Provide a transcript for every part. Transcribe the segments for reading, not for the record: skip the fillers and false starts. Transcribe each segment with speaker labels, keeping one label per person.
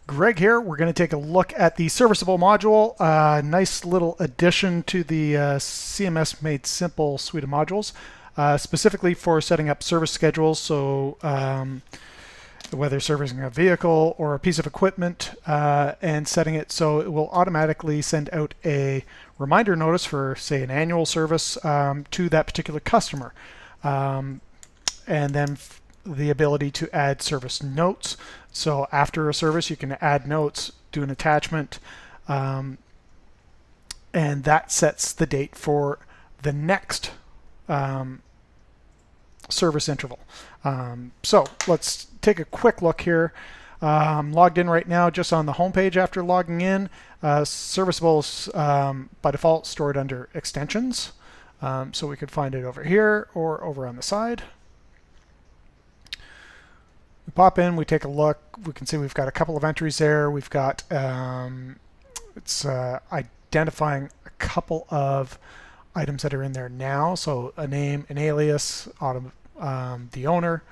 Speaker 1: Greg here. We're going to take a look at the ServiceAble module. Nice little addition to the CMS Made Simple suite of modules, specifically for setting up service schedules. So whether servicing a vehicle or a piece of equipment, and setting it so it will automatically send out a reminder notice for, say, an annual service to that particular customer. And then the ability to add service notes. So after a service, you can add notes, do an attachment, and that sets the date for the next service interval. So let's take a quick look here. I'm logged in right now just on the home page after logging in. ServiceAble is by default stored under extensions. So we could find it over here or over on the side. We pop in, we take a look, we can see we've got a couple of entries there. We've got, it's identifying a couple of items that are in there now. So a name, an alias, the owner,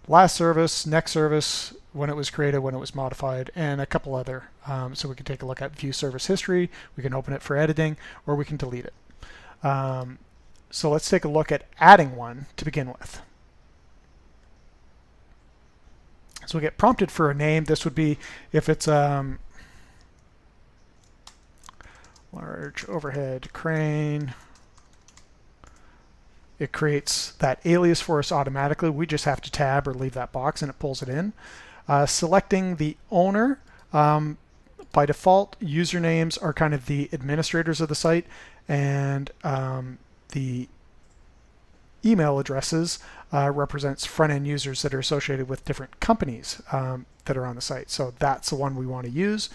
Speaker 1: last service, next service, when it was created, when it was modified, and a couple other. So we can take a look at view service history, we can open it for editing, or we can delete it. So let's take a look at adding one to begin with. So we get prompted for a name. This would be if it's large overhead crane. It creates that alias for us automatically. We just have to tab or leave that box and it pulls it in. Selecting the owner. By default, usernames are kind of the administrators of the site, and the email addresses represents front-end users that are associated with different companies that are on the site. So that's the one we want to use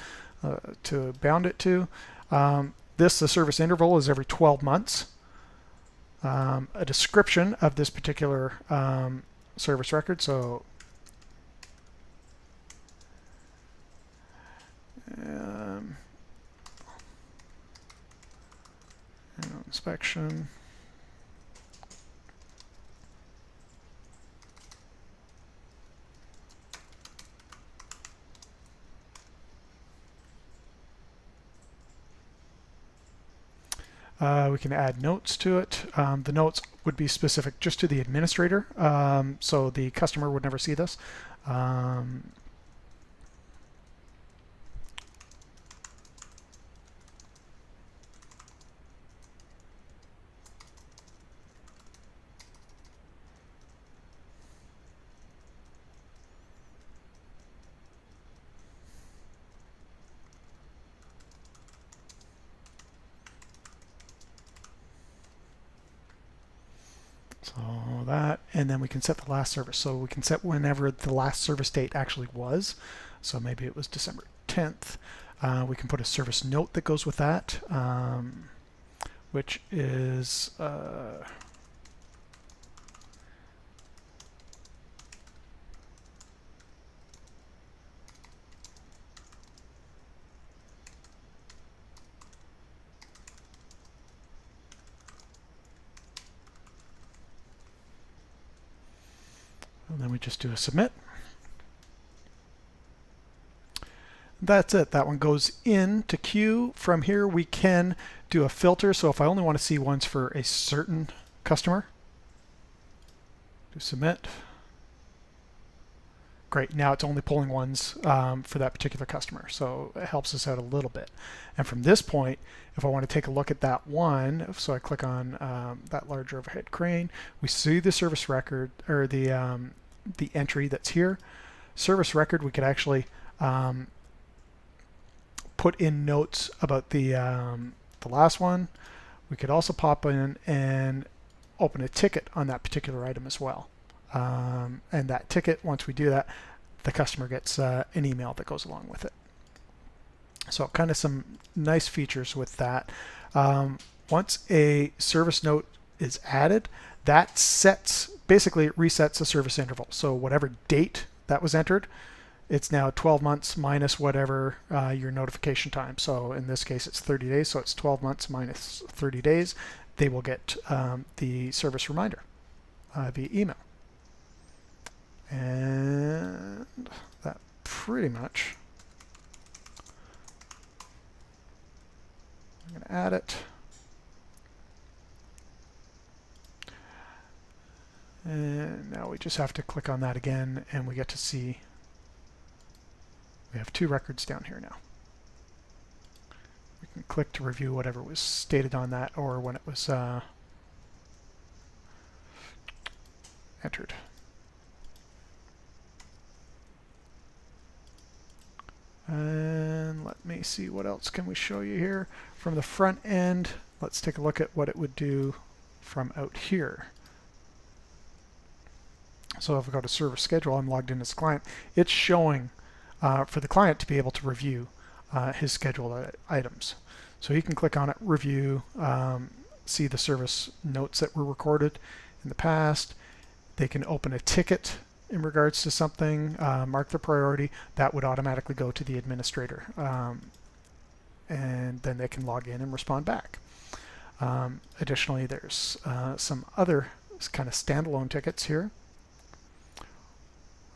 Speaker 1: to bound it to. The service interval is every 12 months. A description of this particular service record. So inspection. We can add notes to it. The notes would be specific just to the administrator, so the customer would never see this. So that, and then we can set the last service. So we can set whenever the last service date actually was. So maybe it was December 10th. We can put a service note that goes with that, which is and then we just do a submit. That's it. That one goes into queue. From here we can do a filter. So if I only want to see ones for a certain customer, do submit. Great, now it's only pulling ones for that particular customer. So it helps us out a little bit. And from this point, if I want to take a look at that one, so I click on that large overhead crane, we see the service record, or the entry that's here. Service record, we could actually put in notes about the last one. We could also pop in and open a ticket on that particular item as well. And that ticket, once we do that, the customer gets an email that goes along with it. So kind of some nice features with that. Once a service note is added, that basically it resets a service interval. So whatever date that was entered, it's now 12 months minus whatever your notification time. So in this case, it's 30 days. So it's 12 months minus 30 days. They will get the service reminder via email. And that pretty much I'm going to add it. And now we just have to click on that again, and we get to see we have 2 records down here now. We can click to review whatever was stated on that or when it was entered. And let me see, what else can we show you here from the front end. Let's take a look at what it would do from out here. So if I go to service schedule, I'm logged in as a client. It's showing for the client to be able to review his scheduled items. So he can click on it, review, see the service notes that were recorded in the past. They can open a ticket in regards to something, mark the priority. That would automatically go to the administrator. And then they can log in and respond back. Additionally, there's some other kind of standalone tickets here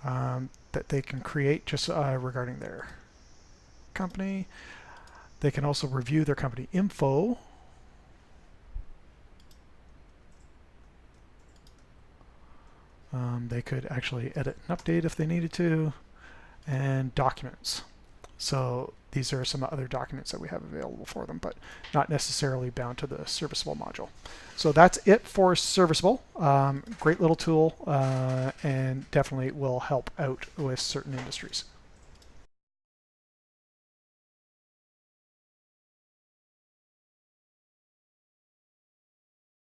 Speaker 1: that they can create just regarding their company. They can also review their company info. They could actually edit and update if they needed to, and documents. So these are some other documents that we have available for them, but not necessarily bound to the ServiceAble module. So that's it for ServiceAble. Great little tool, and definitely will help out with certain industries.